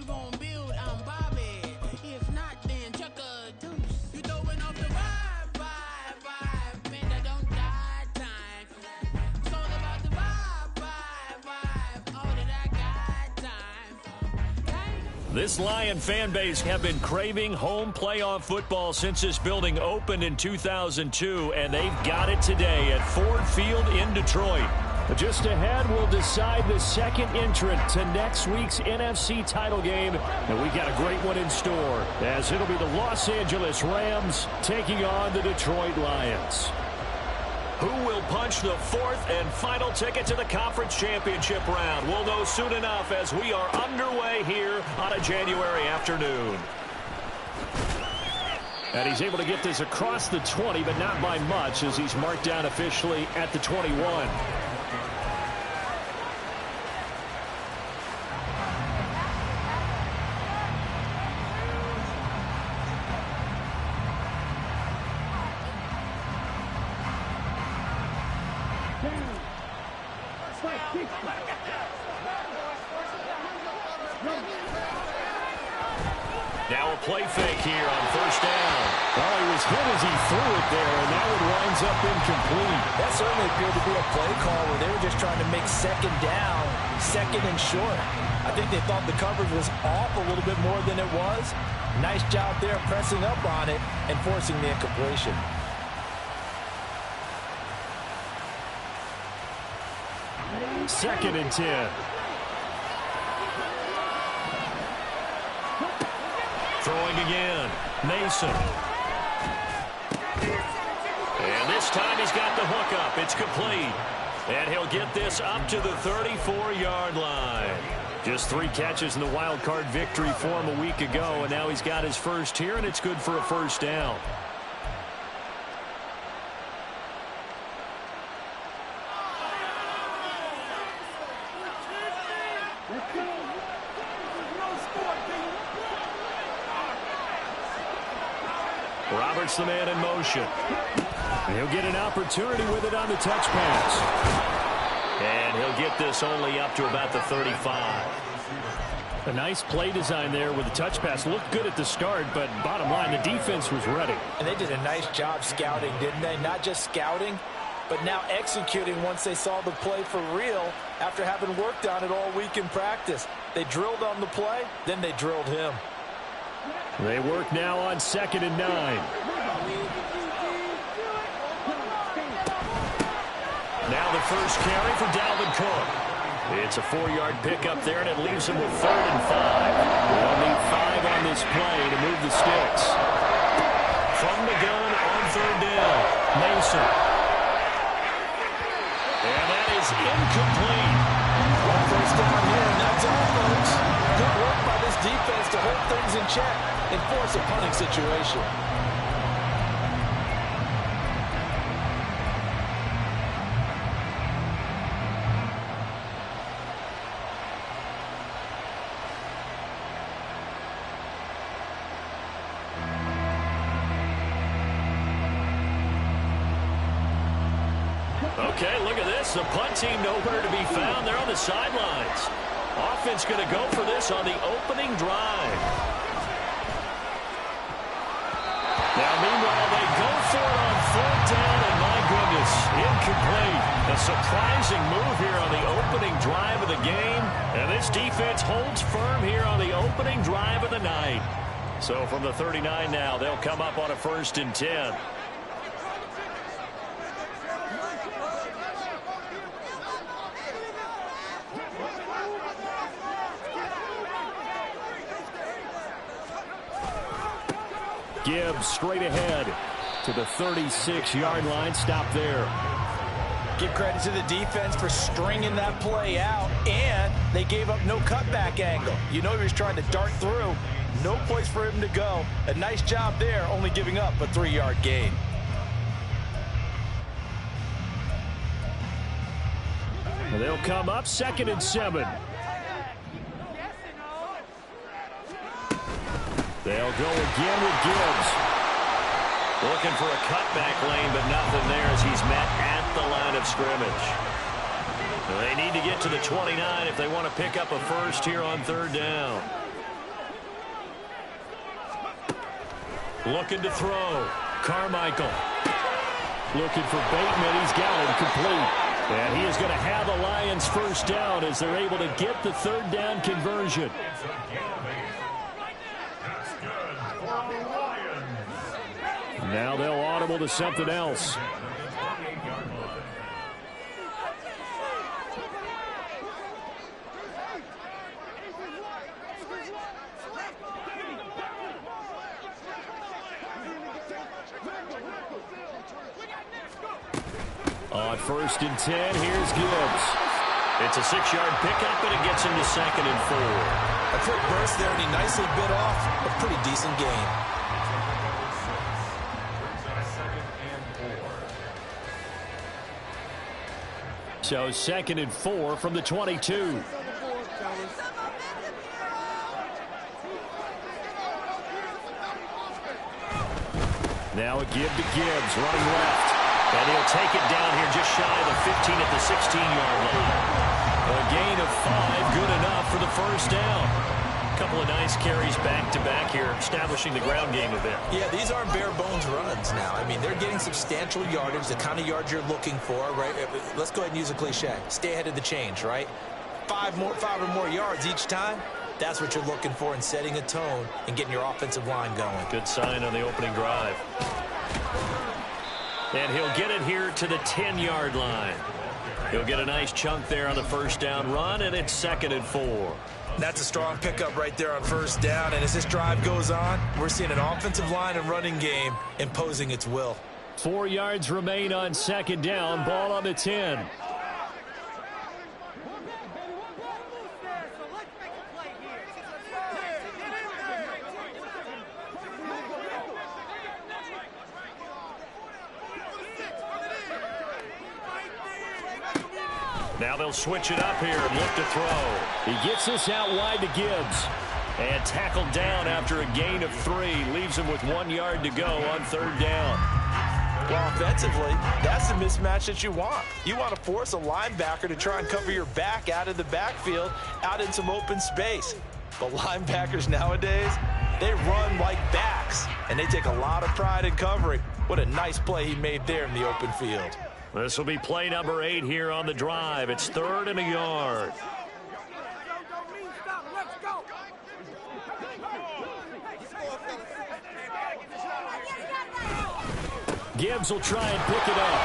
won't build, I'm Bobby. If not, then chuck a deuce. You throwing off the vibe. Man, I don't die time. It's all about the vibe. All that I got time. Hey. This Lion fan base have been craving home playoff football since this building opened in 2002, and they've got it today at Ford Field in Detroit. Just ahead, we'll decide the second entrant to next week's NFC title game, and we got a great one in store, as it'll be the Los Angeles Rams taking on the Detroit Lions. Who will punch the fourth and final ticket to the conference championship round? We'll know soon enough as we are underway here on a January afternoon. And he's able to get this across the 20, but not by much, as he's marked down officially at the 21. Now a play fake here on first down. Well, he was hit as he threw it there, and that one winds up incomplete. That certainly appeared to be a play call where they were just trying to make second down, second and short. I think they thought the coverage was off a little bit more than it was. Nice job there pressing up on it and forcing the incompletion. Second and 10. Throwing again. Mason. And this time he's got the hook up. It's complete. And he'll get this up to the 34-yard line. Just 3 catches in the wild card victory for him a week ago, and now he's got his first here, and it's good for a first down. Roberts the man in motion. He'll get an opportunity with it on the touch pass. And he'll get this only up to about the 35. A nice play design there with the touch pass. Looked good at the start, but bottom line, the defense was ready. And they did a nice job scouting, didn't they? Not just scouting, but now executing once they saw the play for real after having worked on it all week in practice. They drilled on the play, then they drilled him. They work now on 2nd and 9. Now the first carry for Dalvin Cook. It's a 4-yard pickup there, and it leaves him with 3rd and 5. They'll need 5 on this play to move the sticks. From the gun on 3rd down, Mason. And that is incomplete. One first down here, and that's all, folks. Good work by this defense to hold things in check and force a punting situation. Okay, look at this. The punt team nowhere to be found. They're on the sidelines. Offense going to go for this on the opening drive. Now, meanwhile, they go for it on 4th down, and my goodness, incomplete. A surprising move here on the opening drive of the game, and this defense holds firm here on the opening drive of the night. So from the 39 now, they'll come up on a 1st and 10. Gibbs straight ahead to the 36-yard line. Stop there. Give credit to the defense for stringing that play out, and they gave up no cutback angle. You know he was trying to dart through. No place for him to go. A nice job there, only giving up a 3-yard gain. They'll come up 2nd and 7. They'll go again with Gibbs. Looking for a cutback lane, but nothing there as he's met at the line of scrimmage. They need to get to the 29 if they want to pick up a first here on 3rd down. Looking to throw. Carmichael. Looking for Bateman. He's got him complete. And he is going to have the Lions first down as they're able to get the third down conversion. Now they'll audible to something else. On 1st and 10, here's Gibbs. It's a 6-yard pickup, and it gets him to 2nd and 4. A quick burst there, and he nicely bit off a pretty decent gain. So 2nd and 4 from the 22. Now a give to Gibbs, running left. And he'll take it down here just shy of the 15 at the 16-yard line. A gain of 5, good enough for the first down. A couple of nice carries back-to-back here, establishing the ground game a bit. Yeah, these aren't bare-bones runs now. I mean, they're getting substantial yardage, the kind of yards you're looking for, right? Let's go ahead and use a cliche. Stay ahead of the change, right? 5 or more yards each time. That's what you're looking for in setting a tone and getting your offensive line going. Good sign on the opening drive. And he'll get it here to the 10-yard line. He'll get a nice chunk there on the first down run, and it's 2nd and 4. That's a strong pickup right there on first down, and as this drive goes on, we're seeing an offensive line and running game imposing its will. 4 yards remain on 2nd down, ball on the 10. Now they'll switch it up here and look to throw. He gets this out wide to Gibbs. And tackled down after a gain of 3. Leaves him with 1 yard to go on 3rd down. Well, offensively, that's the mismatch that you want. You want to force a linebacker to try and cover your back out of the backfield, out in some open space. But linebackers nowadays, they run like backs, and they take a lot of pride in covering. What a nice play he made there in the open field. This will be play number 8 here on the drive. It's 3rd and a yard. Gibbs will try and pick it up.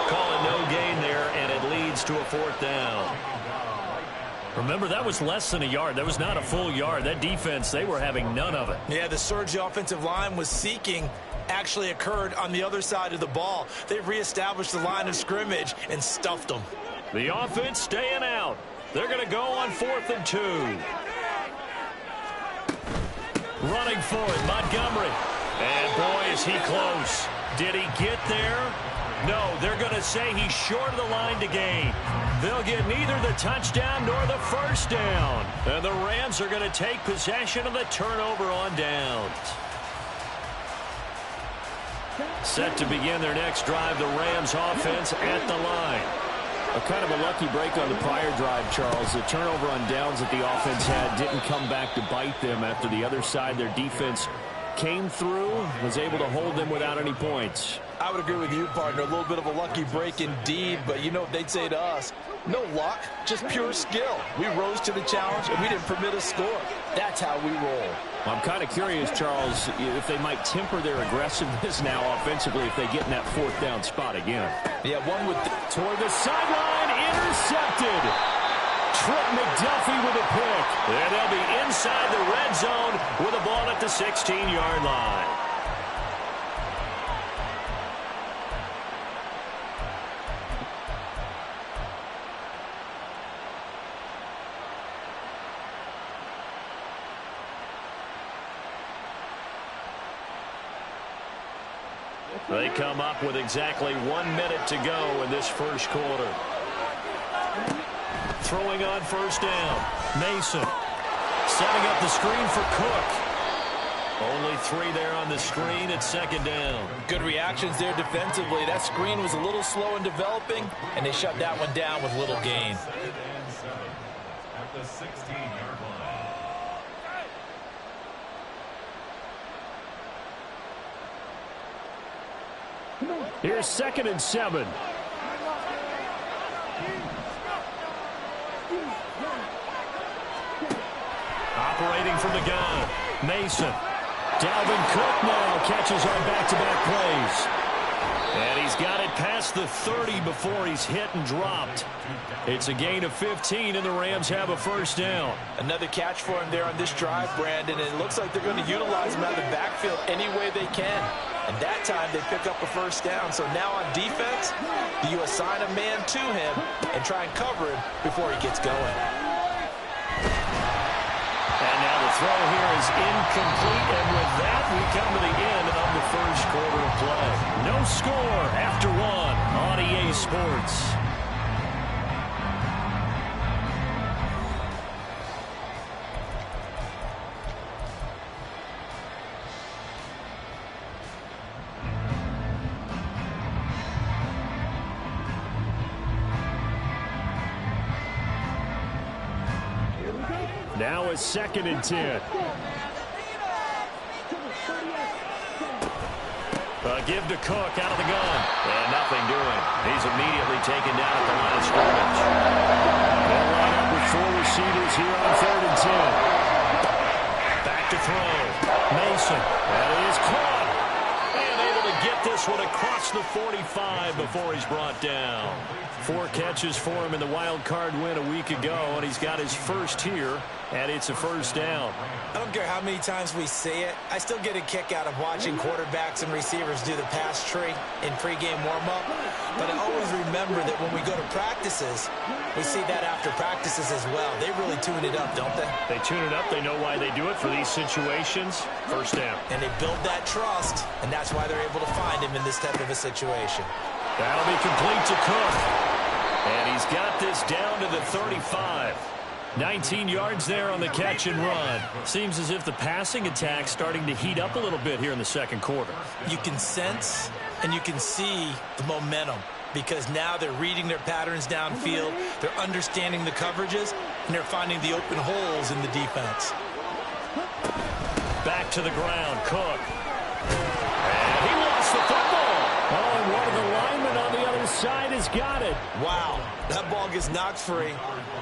Calling no gain there, and it leads to a 4th down. Remember, that was less than a yard. That was not a full yard. That defense, they were having none of it. Yeah, the surge the offensive line was seeking actually occurred on the other side of the ball. They reestablished the line of scrimmage and stuffed them. The offense staying out. They're going to go on 4th and 2. Running for it, Montgomery. And boy, is he close. Did he get there? No, they're going to say he's short of the line to gain. They'll get neither the touchdown nor the first down. And the Rams are going to take possession of the turnover on downs. Set to begin their next drive, the Rams offense at the line. A kind of a lucky break on the prior drive, Charles. The turnover on downs that the offense had didn't come back to bite them after the other side. Their defense came through, was able to hold them without any points. I would agree with you, partner. A little bit of a lucky break indeed, but you know what they'd say to us? No luck, just pure skill. We rose to the challenge, and we didn't permit a score. That's how we roll. I'm kind of curious, Charles, if they might temper their aggressiveness now offensively if they get in that 4th down spot again. Yeah, one with toward the sideline, intercepted. Trent McDuffie with a pick. And they'll be inside the red zone with a ball at the 16-yard line. They come up with exactly 1 minute to go in this first quarter. Throwing on first down. Mason setting up the screen for Cook. Only 3 there on the screen at 2nd down. Good reactions there defensively. That screen was a little slow in developing, and they shut that one down with little gain. At the 16-yard line. Here's 2nd and 7. Operating from the gun, Mason. Dalvin Cook now catches on back-to-back plays. And he's got it past the 30 before he's hit and dropped. It's a gain of 15, and the Rams have a first down. Another catch for him there on this drive, Brandon, and it looks like they're going to utilize him out of the backfield any way they can. And that time they pick up a first down. So now on defense, you assign a man to him and try and cover him before he gets going. And now the throw here is incomplete, and with that, we come to the end of the first quarter of play. No score after 1 on EA Sports. Now it's 2nd and 10. Give to Cook out of the gun. And nothing doing. He's immediately taken down at the line of scrimmage. They'll line up with 4 receivers here on 3rd and 10. Back to throw. Mason. That is caught. And able to get this one across the 45 before he's brought down. 4 catches for him in the wild card win a week ago, and he's got his first here, and it's a first down. I don't care how many times we say it, I still get a kick out of watching quarterbacks and receivers do the pass tree in pregame warm-up. But I always remember that when we go to practices, we see that after practices as well. They really tune it up, don't they? They tune it up. They know why they do it for these situations. First down. And they build that trust, and that's why they're able to find him in this type of a situation. That'll be complete to Cook. And he's got this down to the 35. 19 yards there on the catch and run. Seems as if the passing attack's starting to heat up a little bit here in the second quarter. You can sense and you can see the momentum because now they're reading their patterns downfield, they're understanding the coverages, and they're finding the open holes in the defense. Back to the ground, Cook. And he lost the football. Oh, and one of the linemen on the other side has got it. Wow, that ball gets knocked free,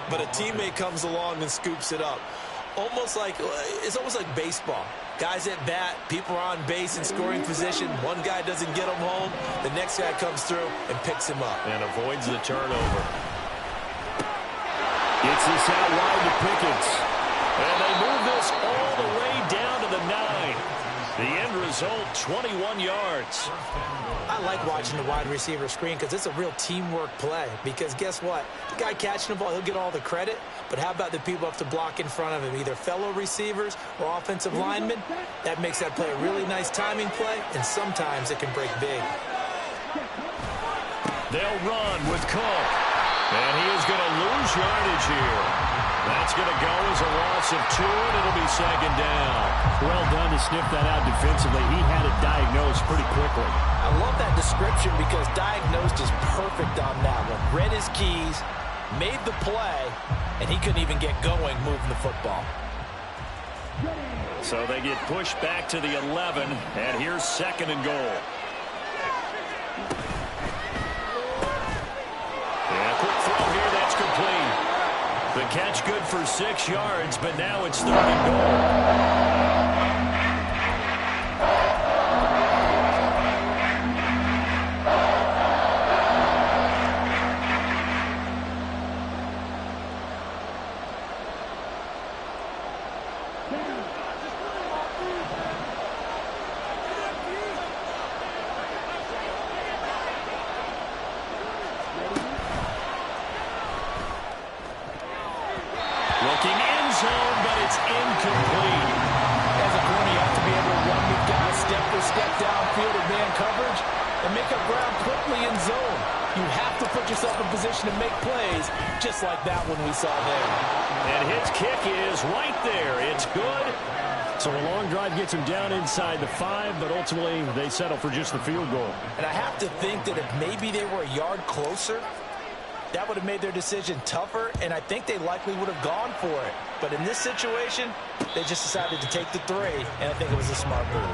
but a teammate comes along and scoops it up. It's almost like baseball. Guys at bat, people are on base in scoring position. One guy doesn't get him home. The next guy comes through and picks him up. And avoids the turnover. Gets this out wide to Pickens. And they move this all the way down to the 9. The end result, 21 yards. I like watching the wide receiver screen because it's a real teamwork play. Because guess what? The guy catching the ball, he'll get all the credit. But how about the people have to block in front of him, either fellow receivers or offensive linemen? That makes that play a really nice timing play, and sometimes it can break big. They'll run with Cook. And he is going to lose yardage here. That's going to go as a loss of 2, and it'll be second down. Well done to sniff that out defensively. He had it diagnosed pretty quickly. I love that description because diagnosed is perfect on that one. Read his keys, made the play, and he couldn't even get going moving the football. So they get pushed back to the 11, and here's second and goal. And a quick throw here, that's complete. The catch good for 6 yards, but now it's third and goal. Looking end zone, but it's incomplete. As a corner, you have to be able to run with guys step for step downfield in man coverage and make up ground quickly in zone. You have to put yourself in position to make plays, just like that one we saw there. And his kick is right there. It's good. So a long drive gets him down inside the 5, but ultimately they settle for just the field goal. And I have to think that if maybe they were a yard closer, that would have made their decision tougher, and I think they likely would have gone for it. But in this situation, they just decided to take the 3, and I think it was a smart move.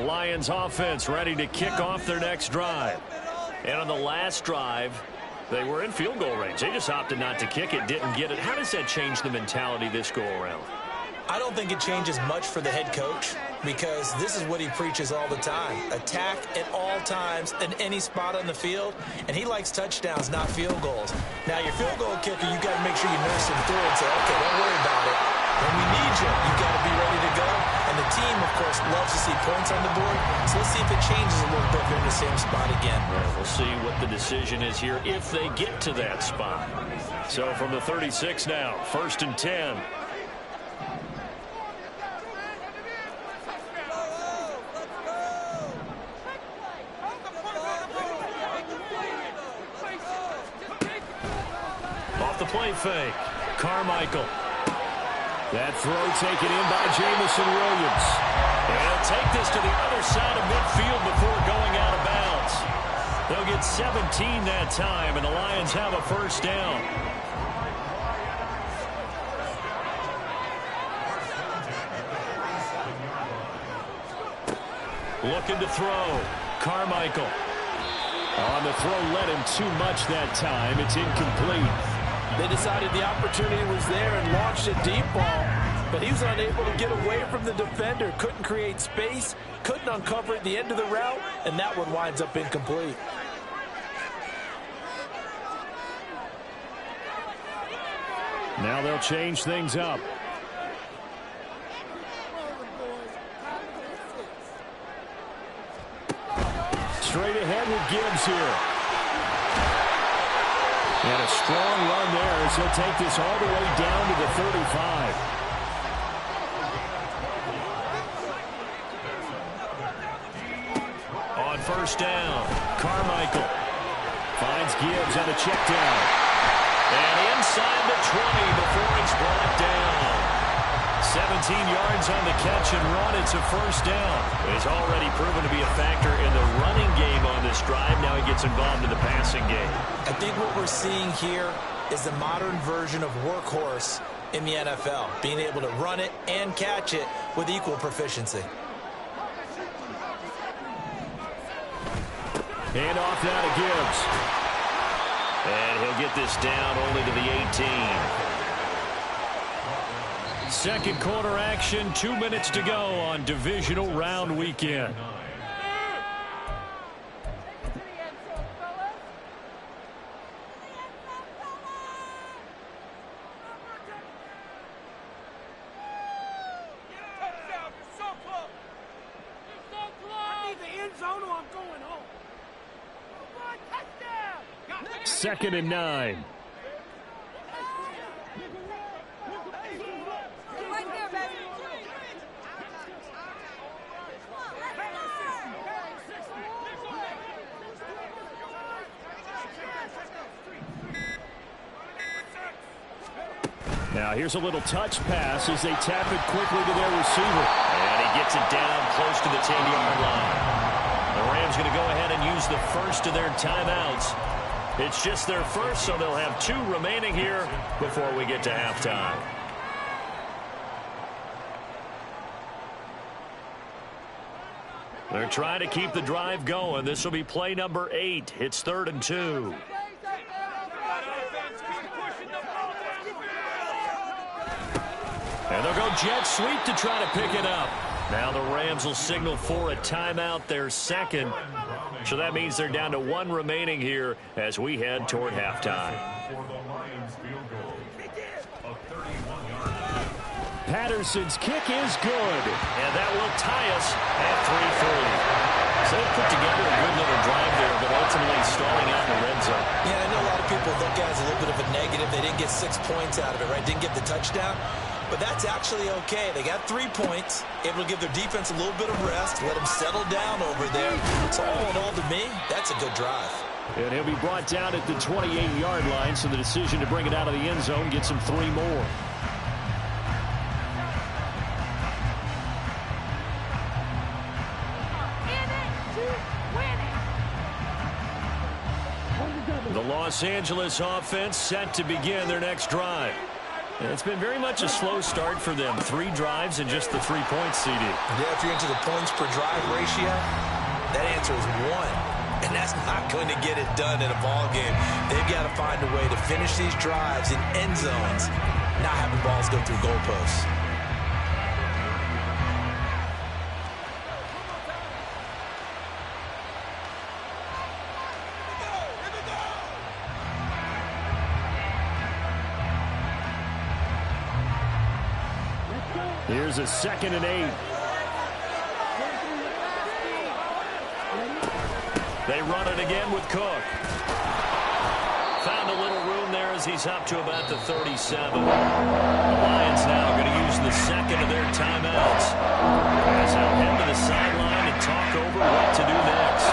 Lions offense ready to kick off their next drive. And on the last drive, they were in field goal range. They just opted not to kick it, didn't get it. How does that change the mentality this go around? I don't think it changes much for the head coach because this is what he preaches all the time. Attack at all times in any spot on the field, and he likes touchdowns, not field goals. Now, your field goal kicker, you got to make sure you nurse him through and say, okay, don't worry about it. When we need you, you got to be ready to go. And the team, of course, loves to see points on the board. So let's see if it changes a little bit if they're in the same spot again. Well, we'll see what the decision is here if they get to that spot. So from the 36 now, 1st and 10. Off the play fake, Carmichael. That throw taken in by Jamison Williams. And he'll take this to the other side of midfield before going out of bounds. They'll get 17 that time, and the Lions have a first down. Looking to throw. Carmichael. On the throw, led him too much that time. It's incomplete. They decided the opportunity was there and launched a deep ball, but he was unable to get away from the defender, couldn't create space, couldn't uncover at the end of the route, and that one winds up incomplete. Now they'll change things up. Straight ahead with Gibbs here. And a strong run there as he'll take this all the way down to the 35. On first down, Carmichael finds Gibbs on the check down. And inside the 20 before he's brought down. 17 yards on the catch and run. It's a first down. He's already proven to be a factor in the running game on this drive. Now he gets involved in the passing game. I think what we're seeing here is the modern version of workhorse in the NFL, being able to run it and catch it with equal proficiency. Hand off now to Gibbs. And he'll get this down only to the 18. Second quarter action, 2 minutes to go on divisional round weekend. Second and 9. Now here's a little touch pass as they tap it quickly to their receiver. And he gets it down close to the 10-yard line. The Rams going to go ahead and use the first of their timeouts. It's just their first, so they'll have 2 remaining here before we get to halftime. They're trying to keep the drive going. This will be play number 8. It's 3rd and 2. And they'll go jet sweep to try to pick it up. Now the Rams will signal for a timeout, their second. So that means they're down to 1 remaining here as we head toward halftime. Patterson's kick is good. And that will tie us at 3-3. So they put together a good little drive there, but ultimately stalling out in the red zone. Yeah, I know a lot of people look at it as a little bit of a negative. They didn't get 6 points out of it, right? Didn't get the touchdown. But that's actually okay. They got 3 points, able to give their defense a little bit of rest, let them settle down over there. So all in all, to me, that's a good drive. And he'll be brought down at the 28-yard line, so the decision to bring it out of the end zone gets him 3 more. The Los Angeles offense set to begin their next drive. It's been very much a slow start for them. 3 drives and just the 3 points, CD. Yeah, if you're into the points per drive ratio, that answer is 1. And that's not going to get it done in a ball game. They've got to find a way to finish these drives in end zones, not having balls go through goalposts. Here's a 2nd and 8. They run it again with Cook. Found a little room there as he's up to about the 37. The Lions now going to use the 2nd of their timeouts as they'll head to the sideline and talk over what to do next.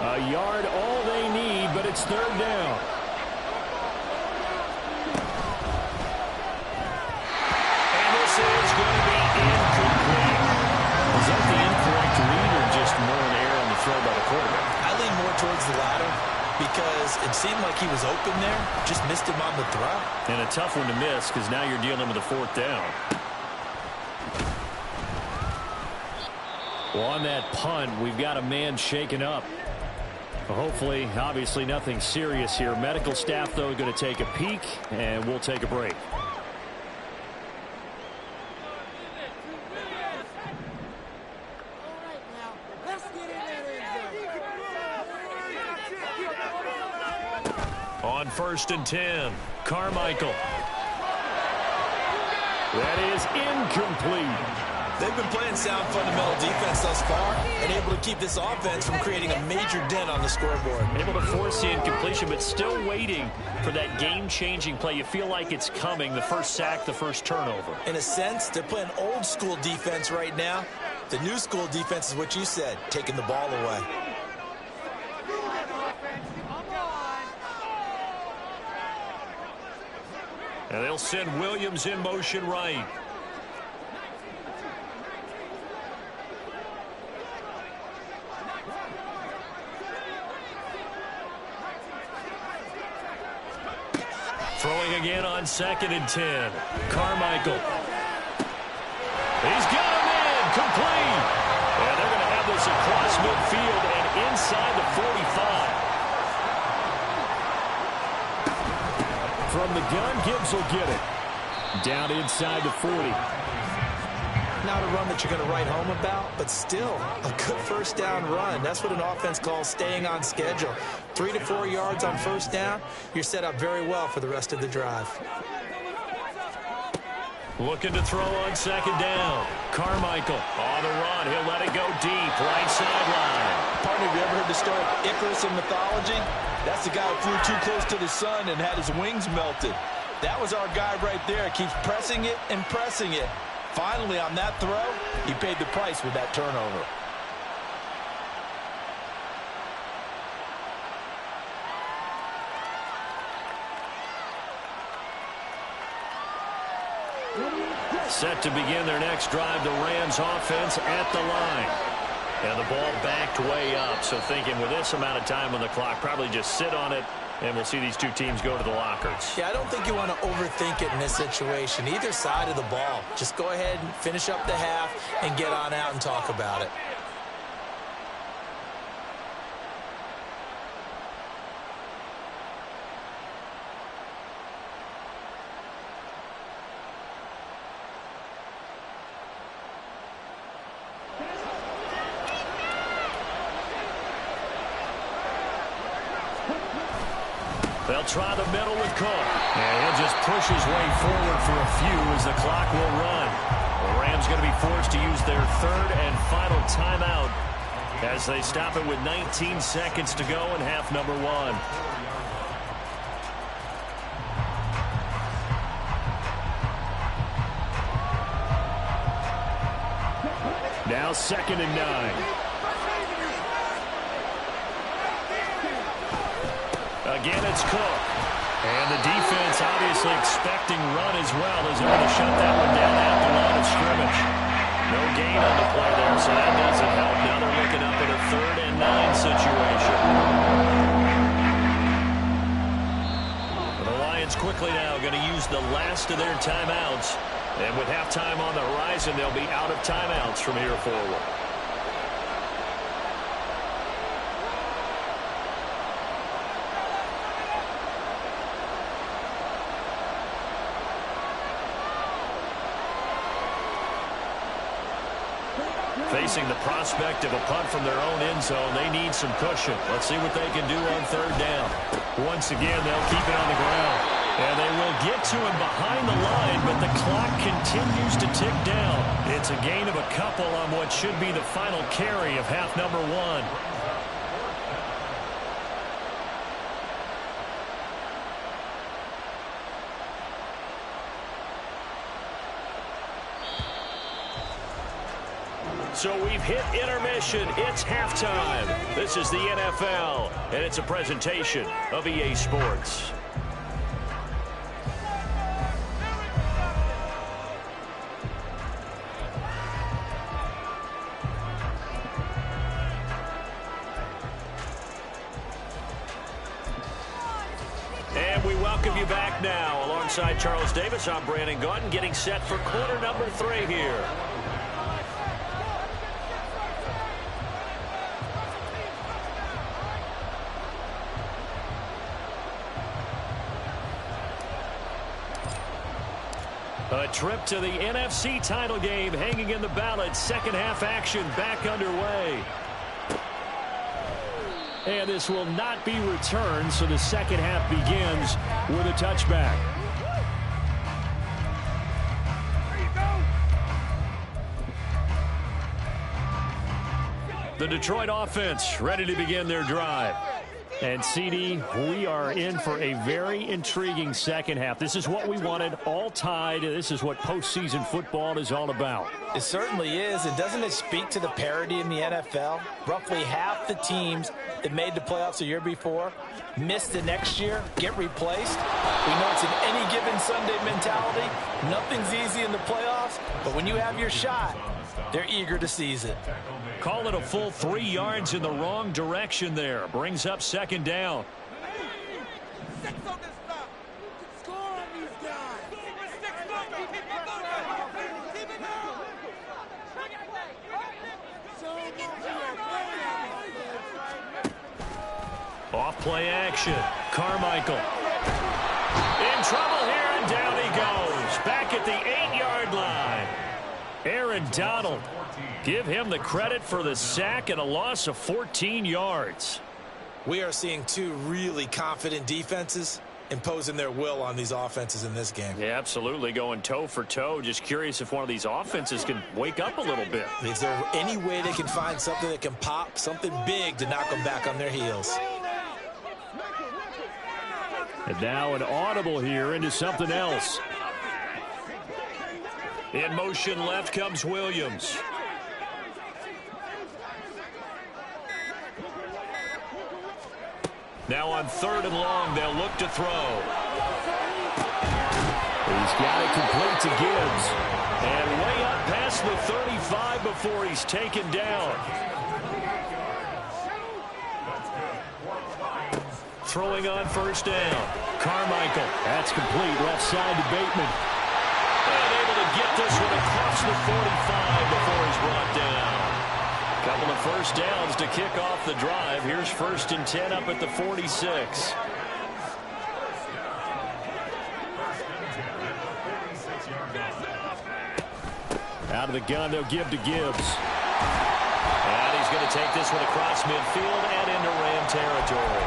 A yard, all they need, but it's 3rd down. And this is going to be incomplete. Was that the incorrect read or just more an error on the throw by the quarterback? I lean more towards the latter because it seemed like he was open there, just missed him on the throw. And a tough one to miss because now you're dealing with a 4th down. Well, on that punt, we've got a man shaken up. Hopefully, obviously nothing serious here. Medical staff, though, going to take a peek, and we'll take a break. On 1st and 10, Carmichael. That is incomplete. They've been playing sound fundamental defense thus far and able to keep this offense from creating a major dent on the scoreboard. Able to force the incompletion, but still waiting for that game-changing play. You feel like it's coming, the first sack, the first turnover. In a sense, they're playing old-school defense right now. The new-school defense is what you said, taking the ball away. And they'll send Williams in motion right. Throwing again on 2nd and 10. Carmichael. He's got him in. Complete. And they're going to have this across midfield and inside the 45. From the gun, Gibbs will get it. Down inside the 40. Not a run that you're going to write home about, but still a good first down run. That's what an offense calls staying on schedule. 3 to 4 yards on first down, you're set up very well for the rest of the drive. Looking to throw on 2nd down. Carmichael on the run. He'll let it go deep. Right sideline. Partner, have you ever heard the story of Icarus in mythology? That's the guy who flew too close to the sun and had his wings melted. That was our guy right there. Keeps pressing it and pressing it. Finally, on that throw, he paid the price with that turnover. Set to begin their next drive, the Rams offense at the line. And the ball backed way up, so thinking with this amount of time on the clock, probably just sit on it, and we'll see these two teams go to the lockers. Yeah, I don't think you want to overthink it in this situation. Either side of the ball. Just go ahead and finish up the half and get on out and talk about it. They'll try the middle with Cook. And he'll just push his way forward for a few as the clock will run. The Rams going to be forced to use their 3rd and final timeout as they stop it with 19 seconds to go in half number 1. Now 2nd and 9. Again, it's Cook. And the defense obviously expecting run as well as they're going to shut that one down at the line of scrimmage. No gain on the play there, so that doesn't help. Now they're looking up in a 3rd and 9 situation. The Lions quickly now going to use the last of their timeouts. And with halftime on the horizon, they'll be out of timeouts from here forward. Facing the prospect of a punt from their own end zone, they need some cushion. Let's see what they can do on 3rd down. Once again, they'll keep it on the ground. And they will get to him behind the line, but the clock continues to tick down. It's a gain of a couple on what should be the final carry of half number 1. So we've hit intermission. It's halftime. This is the NFL, and it's a presentation of EA Sports. And we welcome you back now. Alongside Charles Davis, I'm Brandon Gaudin, getting set for quarter number 3 here. A trip to the NFC title game hanging in the balance. Second half action back underway. And this will not be returned, so the second half begins with a touchback. The Detroit offense ready to begin their drive. And, CD, we are in for a very intriguing second half. This is what we wanted, all tied. This is what postseason football is all about. It certainly is. And doesn't it speak to the parity in the NFL? Roughly half the teams that made the playoffs the year before miss the next year, get replaced. We know it's an any given Sunday mentality. Nothing's easy in the playoffs, but when you have your shot, they're eager to seize it. Call it a full 3 yards in the wrong direction there. Brings up second down. Off play action. Carmichael. In trouble here, and down he goes. Back at the 8-yard line. Aaron Donald. Give him the credit for the sack and a loss of 14 yards. We are seeing two really confident defenses imposing their will on these offenses in this game. Yeah, absolutely, going toe for toe. Just curious if one of these offenses can wake up a little bit. Is there any way they can find something that can pop, something big to knock them back on their heels? And now an audible here into something else. In motion left comes Williams. Now on 3rd and long, they'll look to throw. He's got it complete to Gibbs. And way up past the 35 before he's taken down. Throwing on 1st down. Carmichael. That's complete. Left side to Bateman. And able to get this one across the 45 before he's brought down. Couple of 1st downs to kick off the drive. Here's 1st and 10 up at the 46. Out of the gun, they'll give to Gibbs. And he's going to take this one across midfield and into Ram territory.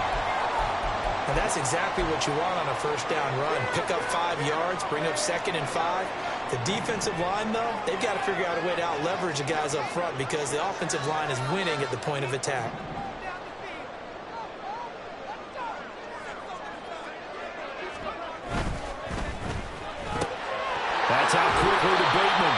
And that's exactly what you want on a 1st down run. Pick up 5 yards, bring up 2nd and 5. The defensive line, though, they've got to figure out a way to out-leverage the guys up front because the offensive line is winning at the point of attack. That's out quickly to Bateman.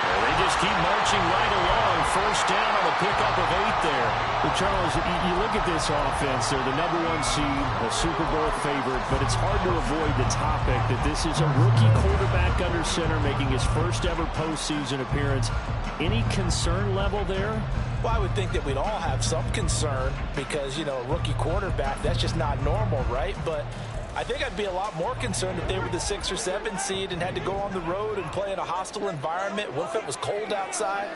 Well, they just keep marching right along. first down on the pickup of 8 there. Well, Charles, you look at this offense. They're the #1 seed, a Super Bowl favorite, but it's hard to avoid the topic that this is a rookie quarterback under center making his first ever postseason appearance. Any concern level there? Well, I would think that we'd all have some concern because, you know, a rookie quarterback, that's just not normal, right? But I think I'd be a lot more concerned if they were the 6 or 7 seed and had to go on the road and play in a hostile environment. What if it was cold outside?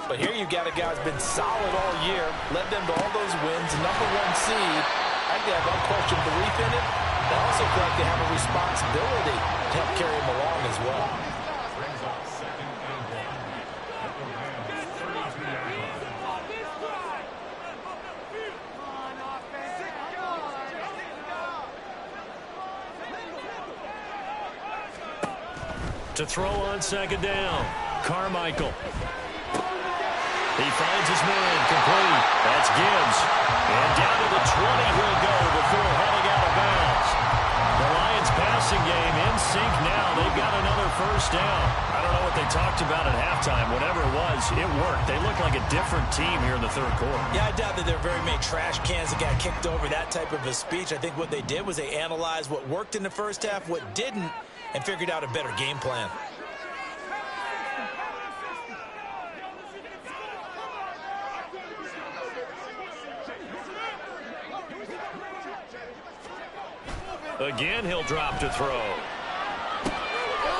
But here you got a guy who's been solid all year, led them to all those wins, #1 seed. I think they have unquestioned belief in it. They also feel like they have a responsibility to help carry him along as well. To throw on second down, Carmichael. He finds his man, complete. That's Gibbs. And down to the 20 he'll go before heading out of bounds. The Lions passing game in sync now. They've got another first down. I don't know what they talked about at halftime. Whatever it was, it worked. They look like a different team here in the third quarter. Yeah, I doubt that there are very many trash cans that got kicked over, that type of a speech. I think what they did was they analyzed what worked in the first half, what didn't, and figured out a better game plan. Again, he'll drop to throw.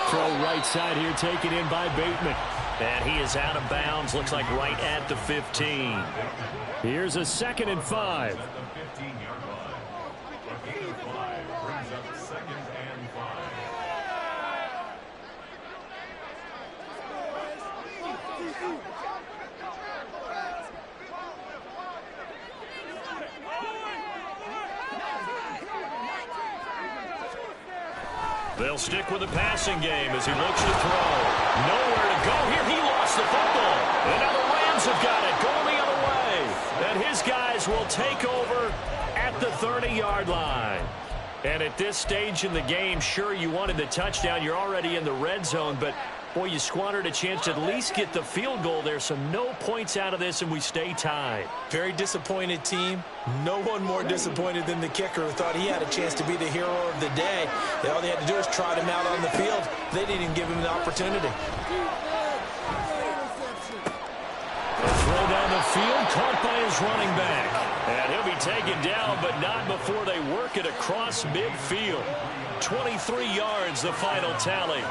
Throw right side here, taken in by Bateman. And he is out of bounds, looks like right at the 15. Here's a 2nd and 5. They'll stick with the passing game as he looks to throw. Nowhere to go here. He lost the football. And now the Rams have got it going the other way. And his guys will take over at the 30-yard line. And at this stage in the game, sure, you wanted the touchdown. You're already in the red zone, but boy, you squandered a chance to at least get the field goal there, so no points out of this, and we stay tied. Very disappointed team. No one more disappointed than the kicker who thought he had a chance to be the hero of the day. All they had to do is trot him out on the field. They didn't even give him the opportunity. A throw down the field, caught by his running back. And he'll be taken down, but not before they work it across midfield. 23 yards, the final tally.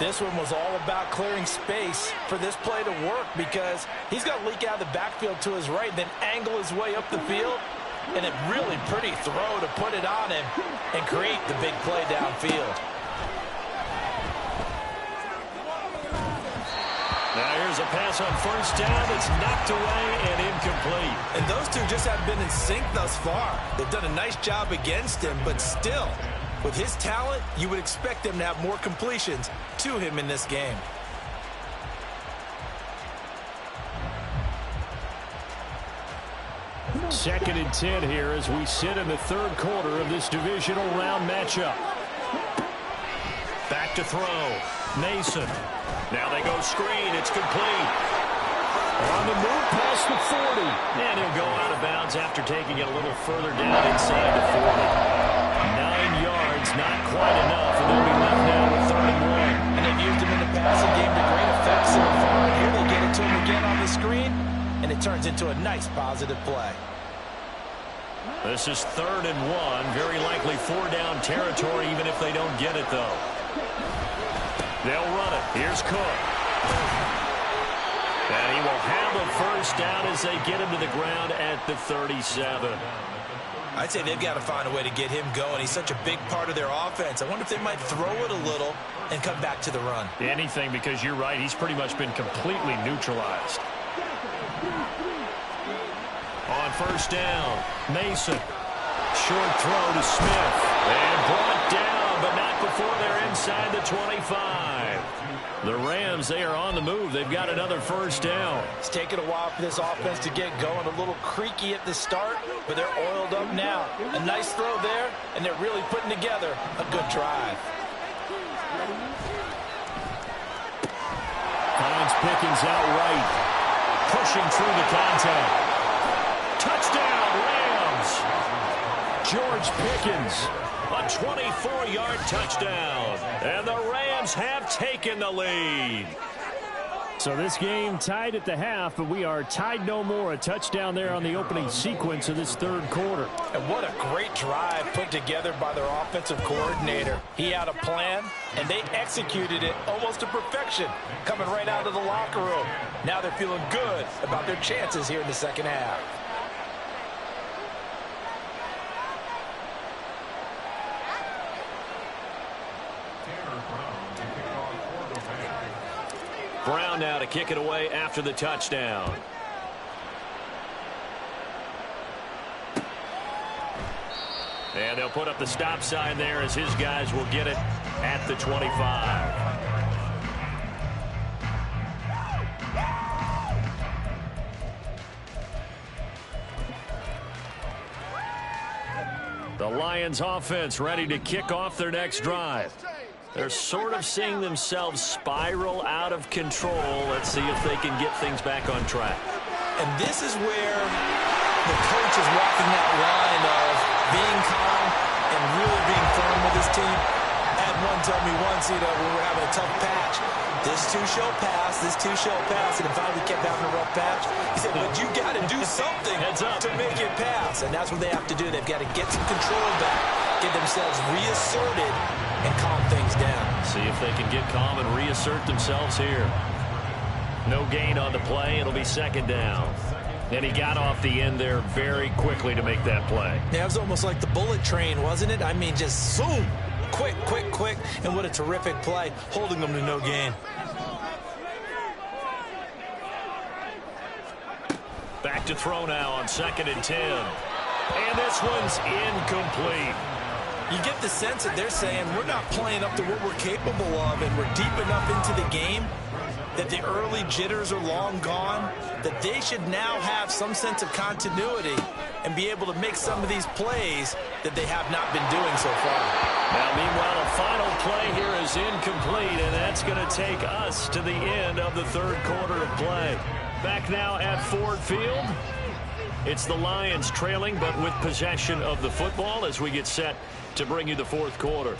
This one was all about clearing space for this play to work because he's got to leak out of the backfield to his right, then angle his way up the field. And a really pretty throw to put it on him and create the big play downfield. Now here's a pass on first down. It's knocked away and incomplete. And those two just haven't been in sync thus far. They've done a nice job against him, but still, with his talent, you would expect them to have more completions to him in this game. Second and 10 here as we sit in the third quarter of this divisional round matchup. Back to throw. Mason. Now they go screen. It's complete. On the move past the 40. And he'll go out of bounds after taking it a little further down inside the 40. 9 yards, not quite enough, and they'll be left now with 3rd and 1. And they've used him in the passing game to great effect so far. Here they get it to him again on the screen, and it turns into a nice positive play. This is 3rd and 1. Very likely 4-down territory, even if they don't get it, though. They'll run it. Here's Cook. And he will have a first down as they get him to the ground at the 37. I'd say they've got to find a way to get him going. He's such a big part of their offense. I wonder if they might throw it a little and come back to the run. Anything, because you're right. He's pretty much been completely neutralized. On first down, Mason. Short throw to Smith. And brought down, but not before they're inside the 25. The Rams, they are on the move. They've got another first down. It's taken a while for this offense to get going. A little creaky at the start, but they're oiled up now. A nice throw there, and they're really putting together a good drive. Finds Pickens out right. pushing through the contact. Touchdown, Rams. George Pickens, a 24-yard touchdown. And the Rams have taken the lead. So this game tied at the half, but we are tied no more. A touchdown there on the opening sequence of this third quarter. And what a great drive put together by their offensive coordinator. He had a plan, and they executed it almost to perfection, coming right out of the locker room. Now they're feeling good about their chances here in the second half. Brown now to kick it away after the touchdown. And they'll put up the stop sign there as his guys will get it at the 25. The Lions offense ready to kick off their next drive. They're sort of seeing themselves spiral out of control. Let's see if they can get things back on track. And this is where the coach is walking that line of being calm and really being firm with his team. I had one tell me once, when we were having a tough patch, this too shall pass, this too shall pass. And if I kept having a rough patch, he said, but you got to do something to make it pass. And that's what they have to do. They've got to get some control back, get themselves reasserted, and calm things down. See if they can get calm and reassert themselves here. No gain on the play. It'll be second down. And he got off the end there very quickly to make that play. Yeah, it was almost like the bullet train, wasn't it? I mean, just zoom. Quick, quick, quick. And what a terrific play, holding them to no gain. Back to throw now on 2nd and 10. And this one's incomplete. You get the sense that they're saying we're not playing up to what we're capable of, and we're deep enough into the game that the early jitters are long gone, that they should now have some sense of continuity and be able to make some of these plays that they have not been doing so far. Now, meanwhile, a final play here is incomplete, and that's going to take us to the end of the third quarter of play. Back now at Ford Field. It's the Lions trailing, but with possession of the football as we get set to bring you the fourth quarter.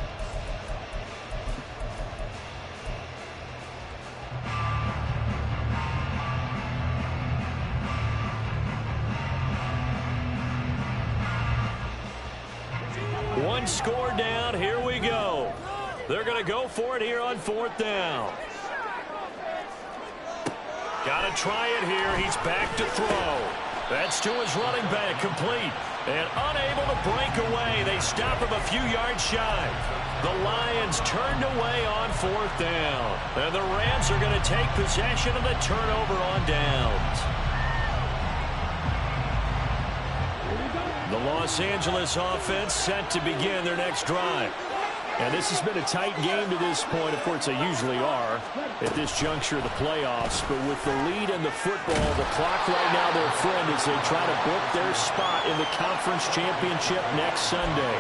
One score down. Here we go. They're going to go for it here on 4th down. Got to try it here. He's back to throw. That's to his running back, complete. And unable to break away. They stop him a few yards shy. The Lions turned away on 4th down. And the Rams are going to take possession of the turnover on downs. The Los Angeles offense set to begin their next drive. And this has been a tight game to this point. Of course, they usually are at this juncture of the playoffs. But with the lead in the football, the clock right now their friend as they try to book their spot in the conference championship next Sunday.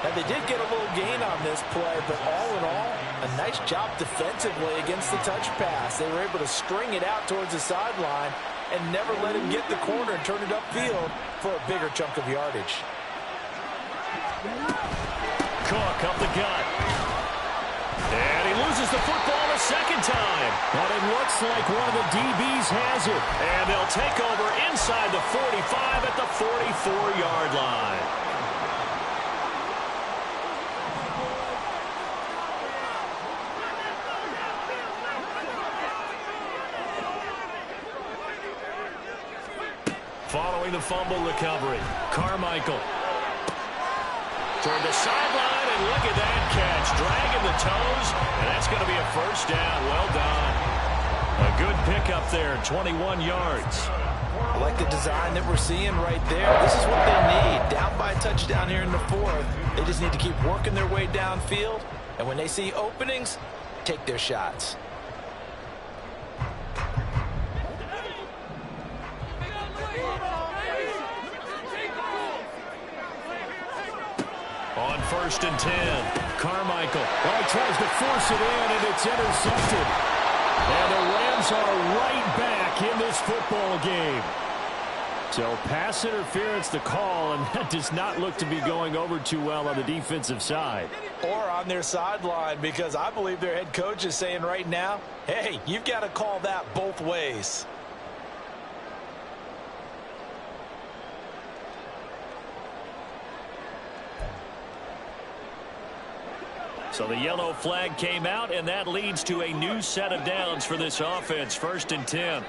And they did get a little gain on this play, but all in all, a nice job defensively against the touch pass. They were able to string it out towards the sideline and never let him get the corner and turn it upfield for a bigger chunk of yardage. Cook up the gut. And he loses the football a second time. But it looks like one of the DBs has it. And they'll take over inside the 45 at the 44-yard line. Following the fumble recovery, Carmichael toward the sideline, and look at that catch. Dragging the toes, and that's going to be a first down. Well done. A good pickup there, 21 yards. I like the design that we're seeing right there. This is what they need. Down by a touchdown here in the fourth. They just need to keep working their way downfield, and when they see openings, take their shots. On 1st and 10, Carmichael. Well, he tries to force it in, and it's intercepted. And the Rams are right back in this football game. So pass interference the call, and that does not look to be going over too well on the defensive side. Or on their sideline, because I believe their head coach is saying right now, hey, you've got to call that both ways. So the yellow flag came out, and that leads to a new set of downs for this offense. 1st and 10.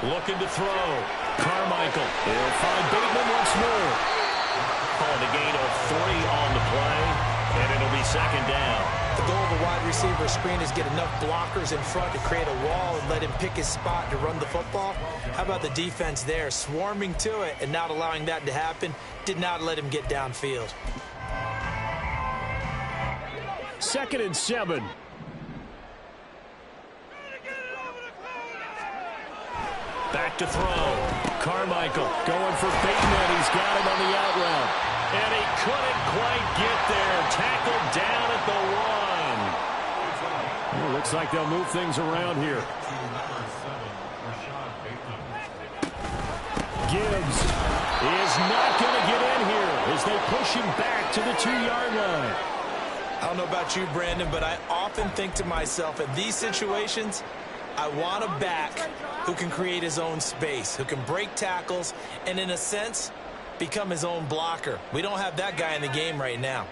Looking to throw. Carmichael. He'll find Bateman once more. Calling a gain of 3 on the play, and it'll be 2nd down. The goal of a wide receiver screen is get enough blockers in front to create a wall and let him pick his spot to run the football. How about the defense there, swarming to it and not allowing that to happen? Did not let him get downfield. 2nd and 7. Back to throw. Carmichael going for Bateman. He's got him on the out route. And he couldn't quite get there. Tackled down at the 1. Well, looks like they'll move things around here. Gibbs is not going to get in here as they push him back to the 2-yard line. I don't know about you, Brandon, but I often think to myself, in these situations, I want a back who can create his own space, who can break tackles, and in a sense, become his own blocker. We don't have that guy in the game right now.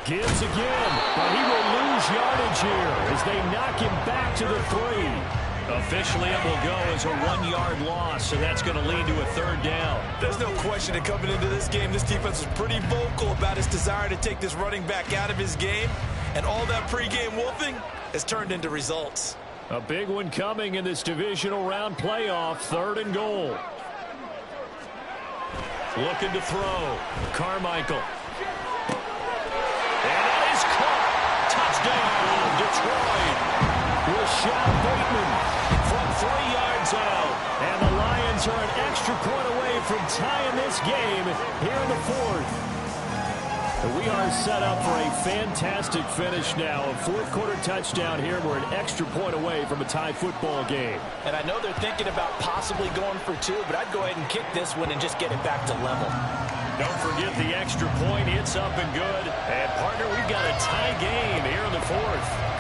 Gibbs again, but he will lose yardage here as they knock him back to the 3. Officially, it will go as a 1-yard loss, so that's going to lead to a 3rd down. There's no question that coming into this game, this defense was pretty vocal about its desire to take this running back out of his game, and all that pregame wolfing has turned into results. A big one coming in this divisional round playoff, 3rd and goal. Looking to throw. Carmichael. And it is caught. Touchdown, Detroit. Rashad Bateman from 3 yards out. And the Lions are an extra point away from tying this game here in the 4th. We are set up for a fantastic finish now. A 4th-quarter touchdown here. We're an extra point away from a tie football game. And I know they're thinking about possibly going for 2, but I'd go ahead and kick this one and just get it back to level. Don't forget the extra point. It's up and good. And, partner, we've got a tie game here in the 4th.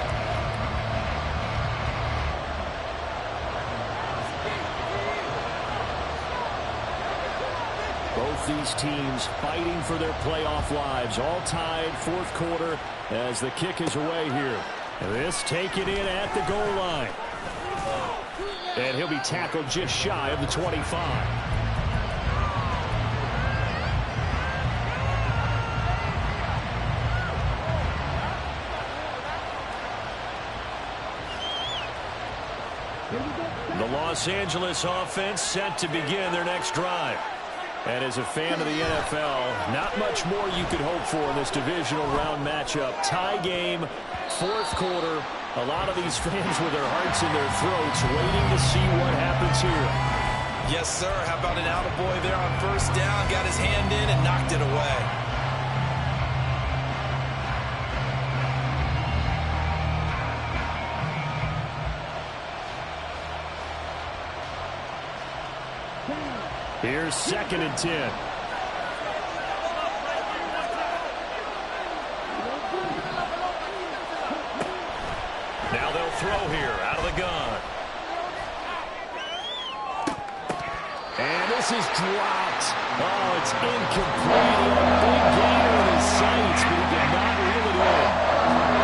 Both these teams fighting for their playoff lives. All tied, 4th quarter as the kick is away here. And this taken in at the goal line. And he'll be tackled just shy of the 25. The Los Angeles offense set to begin their next drive. And as a fan of the NFL, not much more you could hope for in this divisional round matchup. Tie game, 4th quarter. A lot of these fans with their hearts in their throats waiting to see what happens here. Yes, sir. How about an attaboy there on 1st down? Got his hand in and knocked it away. Here's 2nd and 10. Now they'll throw here out of the gun. And this is dropped. Oh, it's incomplete. He had a big gainer in his sights, but he did not reel it in.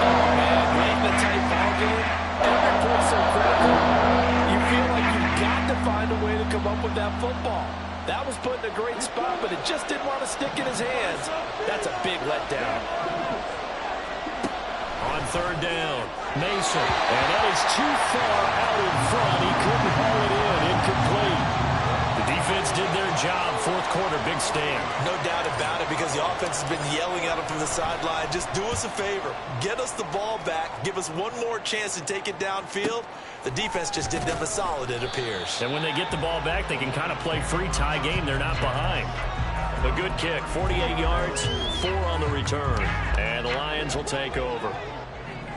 Oh, man, late in the tight ball game, every play's so critical. You feel like you've got to find a way to come up with that football. That was put in a great spot, but it just didn't want to stick in his hands. That's a big letdown. On 3rd down, Mason. And that is too far out in front. He couldn't haul it in. Incomplete. The defense did their job, fourth quarter, big stand. No doubt about it, because the offense has been yelling at him from the sideline. Just do us a favor. Get us the ball back. Give us one more chance to take it downfield. The defense just did them a solid, it appears. And when they get the ball back, they can kind of play free tie game. They're not behind. A good kick, 48 yards, 4 on the return. And the Lions will take over.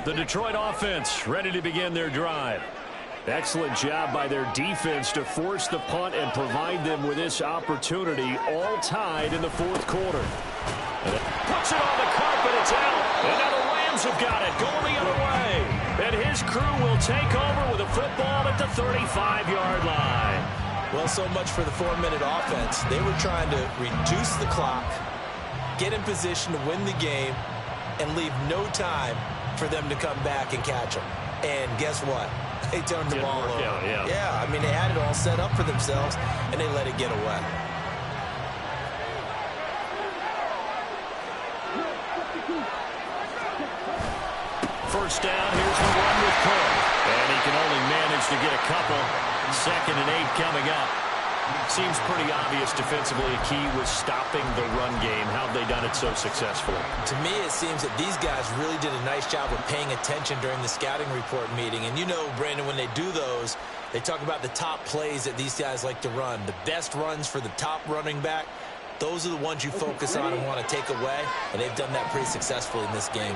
The Detroit offense ready to begin their drive. Excellent job by their defense to force the punt and provide them with this opportunity, all tied in the fourth quarter. Puts it on the carpet, it's out. And now the Rams have got it, going the other way. And his crew will take over with a football at the 35-yard line. Well, so much for the 4-minute offense. They were trying to reduce the clock, get in position to win the game, and leave no time for them to come back and catch them. And guess what? They turned the ball over. Yeah, I mean, they had it all set up for themselves, and they let it get away. First down, here's the run with Cook. And he can only manage to get a couple. 2nd and 8 coming up. Seems pretty obvious defensively. A key was stopping the run game. How have they done it so successfully? To me, it seems that these guys really did a nice job of paying attention during the scouting report meeting. And you know, Brandon, when they do those, they talk about the top plays that these guys like to run. The best runs for the top running back, those are the ones you focus on and want to take away. And they've done that pretty successfully in this game.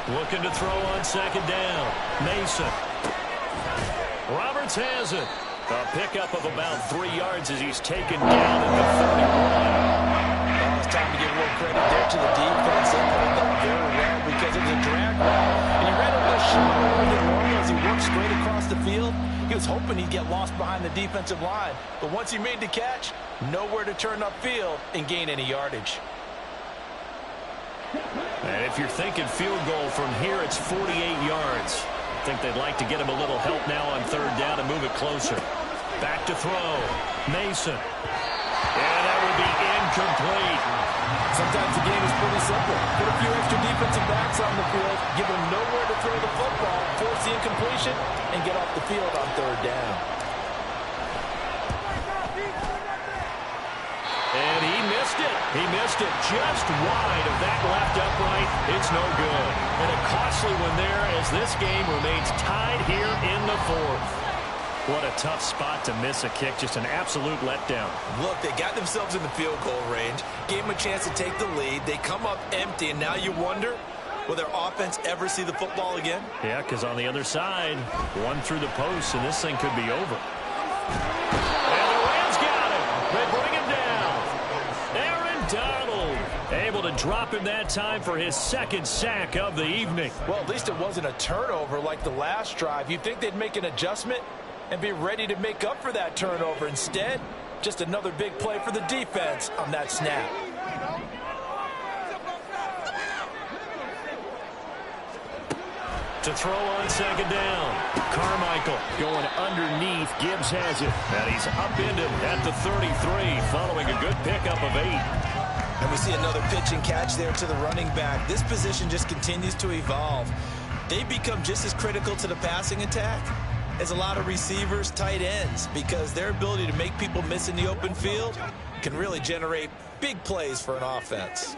Looking to throw on 2nd down. Mason. Roberts has it. A pickup of about 3 yards as he's taken down at the 31. Oh, it's time to give a little credit there to the defense. They played that very well because it was a drag route. And he ran a little short a little bit long as he worked straight across the field. He was hoping he'd get lost behind the defensive line. But once he made the catch, nowhere to turn upfield and gain any yardage. And if you're thinking field goal from here, it's 48 yards. I think they'd like to get him a little help now on 3rd down and move it closer. Back to throw. Mason. And that would be incomplete. Sometimes the game is pretty simple. Put a few extra defensive backs on the field, give them nowhere to throw the football, force the incompletion, and get off the field on 3rd down. And he missed it. He missed it just wide of that left upright. It's no good. And a costly one there as this game remains tied here in the 4th. What a tough spot to miss a kick. Just an absolute letdown. Look, they got themselves in the field goal range, gave them a chance to take the lead. They come up empty, and now you wonder, will their offense ever see the football again? Yeah, because on the other side, one through the post, and this thing could be over. And the Rams got it. They bring him down. Donald able to drop him that time for his 2nd sack of the evening. Well, at least it wasn't a turnover like the last drive. You'd think they'd make an adjustment and be ready to make up for that turnover. Instead, just another big play for the defense on that snap. To throw on 2nd down. Carmichael going underneath. Gibbs has it. And he's upended at the 33 following a good pickup of 8. And we see another pitch and catch there to the running back. This position just continues to evolve. They become just as critical to the passing attack as a lot of receivers, tight ends, because their ability to make people miss in the open field can really generate big plays for an offense.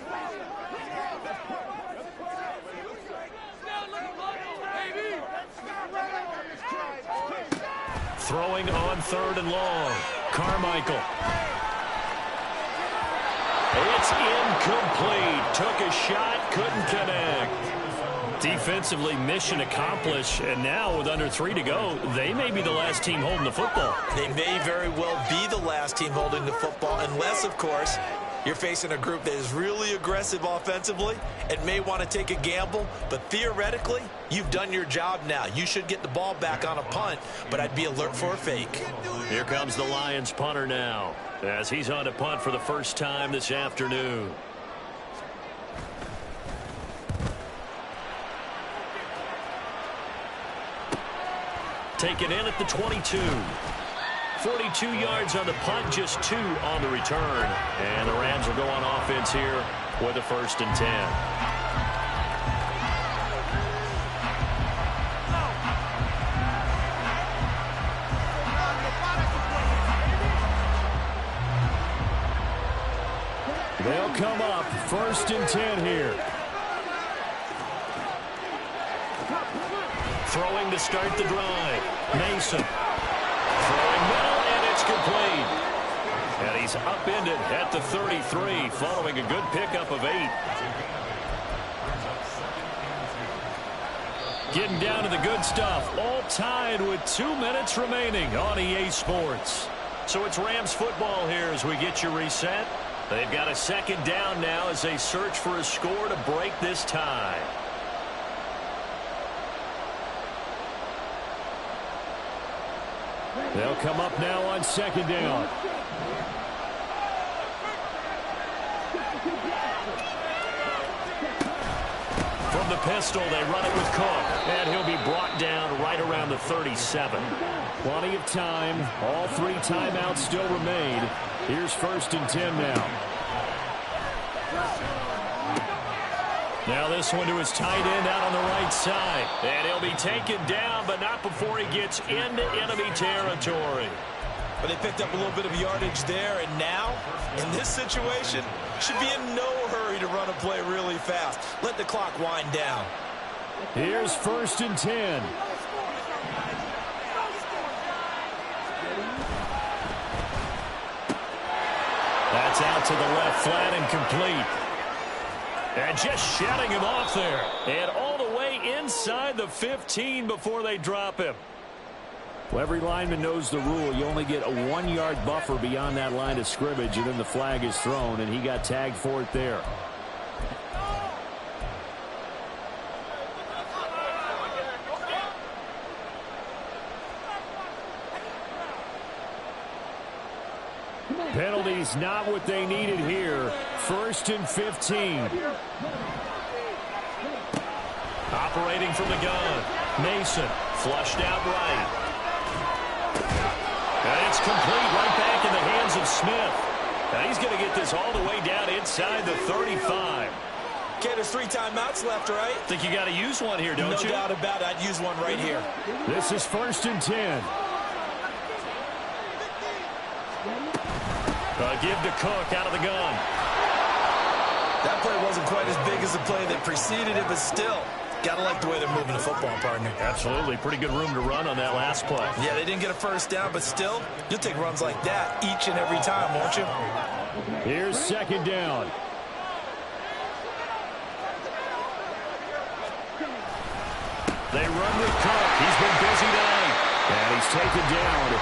Throwing on 3rd and long. Carmichael. It's incomplete. Took a shot, couldn't connect. Defensively, mission accomplished, and now with under 3 to go, they may be the last team holding the football. They may very well be the last team holding the football, unless, of course, you're facing a group that is really aggressive offensively and may want to take a gamble, but theoretically, you've done your job now. You should get the ball back on a punt, but I'd be alert for a fake. Here comes the Lions punter now, as he's on to punt for the first time this afternoon. Taken in at the 22. 42 yards on the punt, just 2 on the return. And the Rams will go on offense here with a 1st and 10. They'll come up 1st and 10 here. Throwing to start the drive. Mason. Throwing middle, and it's complete. And he's upended at the 33, following a good pickup of 8. Getting down to the good stuff. All tied with 2 minutes remaining on EA Sports. So it's Rams football here as we get you reset. They've got a 2nd down now as they search for a score to break this tie. They'll come up now on 2nd down. From the pistol, they run it with Cook. And he'll be brought down right around the 37. Plenty of time. All 3 timeouts still remain. Here's 1st and 10 now. Now this one to his tight end out on the right side. And he'll be taken down, but not before he gets into enemy territory. But they picked up a little bit of yardage there, and now, in this situation, should be in no hurry to run a play really fast. Let the clock wind down. Here's 1st and 10. That's out to the left flat and complete. And just shutting him off there. And all the way inside the 15 before they drop him. Well, every lineman knows the rule. You only get a 1-yard buffer beyond that line of scrimmage, and then the flag is thrown, and he got tagged for it there. Penalties not what they needed here. 1st and 15. Operating from the gun. Mason flushed out right. And it's complete right back in the hands of Smith. Now he's going to get this all the way down inside the 35. Okay, there's 3 timeouts left, right? Think you got to use one here, don't you? No doubt about it. I'd use one right here. This is 1st and 10. Give to Cook out of the gun. That play wasn't quite as big as the play that preceded it, but still, gotta like the way they're moving the football, partner. Absolutely. Pretty good room to run on that last play. Yeah, they didn't get a 1st down, but still, you'll take runs like that each and every time, won't you? Here's 2nd down. They run with Cook. He's been busy tonight. And he's taken down.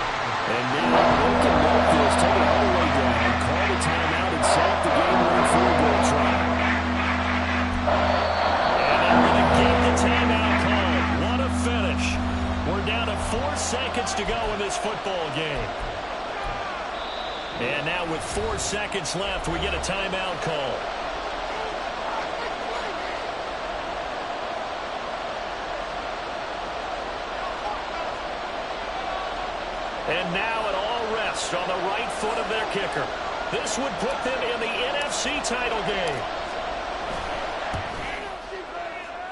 And now they can milk this, take it all the way down, call the timeout, and set up the game winning field goal try. And they're going to get the timeout call. What a finish. We're down to 4 seconds to go in this football game. And now with 4 seconds left, we get a timeout call. And now it all rests on the right foot of their kicker. This would put them in the NFC title game.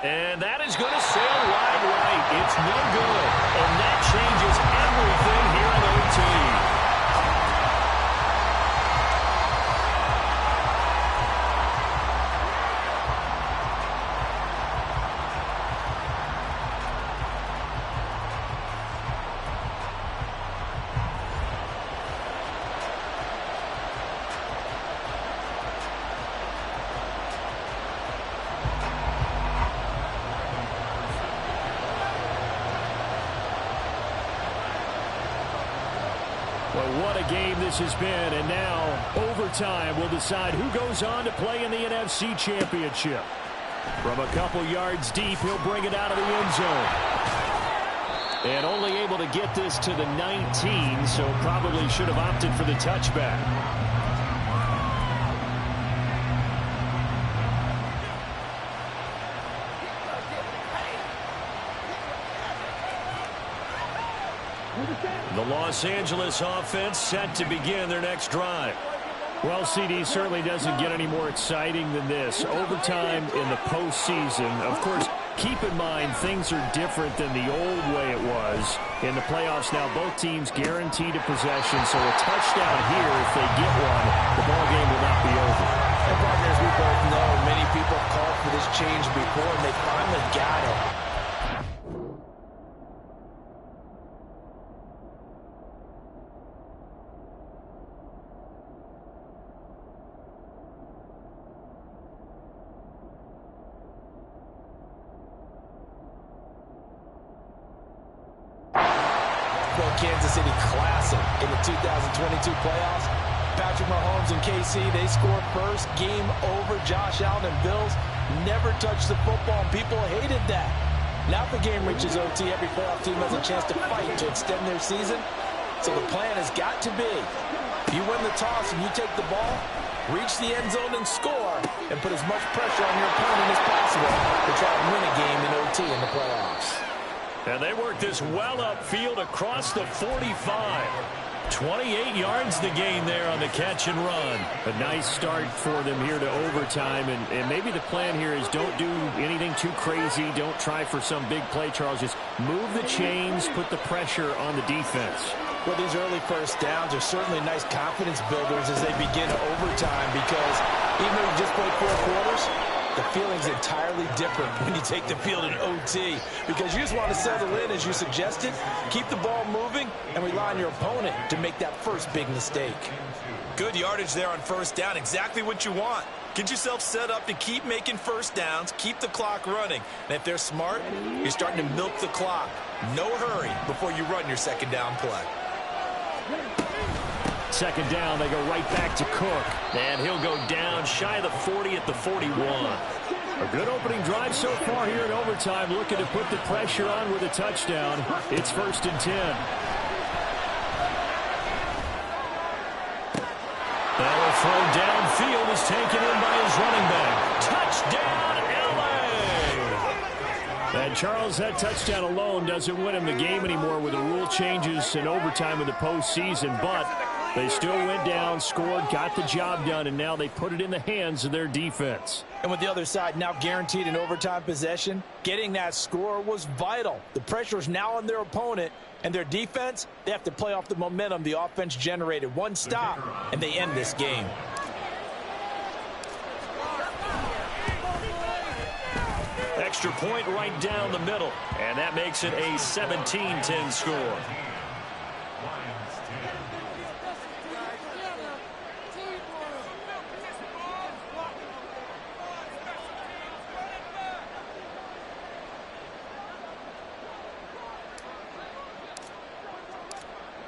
And that is going to sail wide right. It's no good. And that changes everything here in OT. What a game this has been, and now overtime will decide who goes on to play in the NFC Championship. From a couple yards deep, he'll bring it out of the end zone. And only able to get this to the 19, so probably should have opted for the touchback. The Los Angeles offense set to begin their next drive. Well, CD, certainly doesn't get any more exciting than this. Overtime in the postseason. Of course, keep in mind things are different than the old way it was. In the playoffs now, both teams guaranteed a possession, so a touchdown here, if they get one, the ball game will not be over. changed before, and they finally got it. Kansas City classic in the 2022 playoffs. Patrick Mahomes and KC, they scored first. Game over. Josh Allen and Bills never touched the football, and people hated that. Now the game reaches OT. Every playoff team has a chance to fight to extend their season. So the plan has got to be, you win the toss and you take the ball, reach the end zone and score, and put as much pressure on your opponent as possible to try and win a game in OT in the playoffs. And they work this well upfield across the 45. 28 yards the gain there on the catch and run. A nice start for them here to overtime. And maybe the plan here is don't do anything too crazy. Don't try for some big play, Charles. Just move the chains, put the pressure on the defense. Well, these early first downs are certainly nice confidence builders as they begin overtime, because even though you just played 4 quarters, the feeling's entirely different when you take the field in OT, because you just want to settle in, as you suggested, keep the ball moving, and rely on your opponent to make that first big mistake. Good yardage there on first down. Exactly what you want. Get yourself set up to keep making first downs, keep the clock running. And if they're smart, you're starting to milk the clock. No hurry before you run your second down play. Second down, they go right back to Cook. And he'll go down shy of the 40 at the 41. A good opening drive so far here in overtime, looking to put the pressure on with a touchdown. It's 1st and 10. That'll throw downfield is taken in by his running back. Touchdown, LA! And Charles, that touchdown alone doesn't win him the game anymore with the rule changes in overtime in the postseason, but they still went down, scored, got the job done, and now they put it in the hands of their defense. And with the other side now guaranteed an overtime possession, getting that score was vital. The pressure is now on their opponent, and their defense, they have to play off the momentum the offense generated. One stop, and they end this game. Extra point right down the middle, and that makes it a 17-10 score.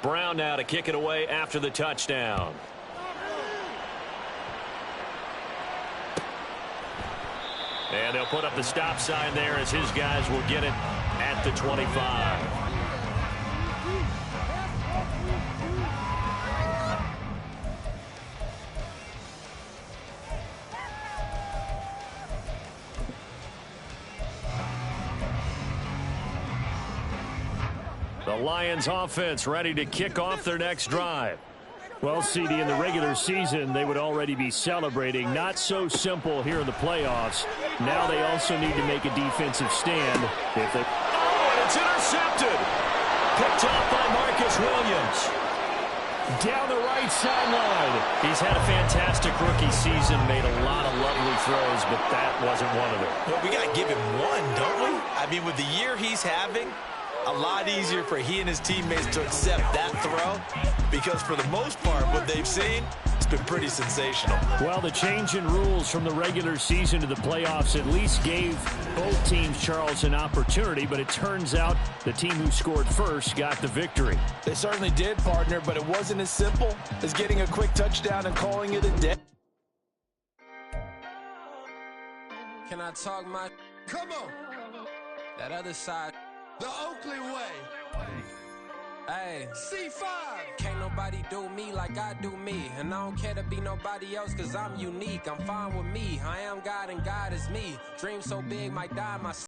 Brown now to kick it away after the touchdown. And they'll put up the stop sign there as his guys will get it at the 25. The Lions offense ready to kick off their next drive. Well, CD, in the regular season, they would already be celebrating. Not so simple here in the playoffs. Now they also need to make a defensive stand. If they... Oh, and it's intercepted. Picked off by Marcus Williams. Down the right sideline. He's had a fantastic rookie season, made a lot of lovely throws, but that wasn't one of them. Well, we got to give him one, don't we? I mean, with the year he's having, a lot easier for he and his teammates to accept that throw, because for the most part, what they've seen, it's been pretty sensational. Well, the change in rules from the regular season to the playoffs at least gave both teams, Charles, an opportunity, but it turns out the team who scored first got the victory. They certainly did, partner, but it wasn't as simple as getting a quick touchdown and calling it a day. Can I talk my... Come on! That other side... The Oakley way. Hey, C5. Can't nobody do me like I do me. And I don't care to be nobody else, cause I'm unique. I'm fine with me. I am God and God is me. Dream so big, might die my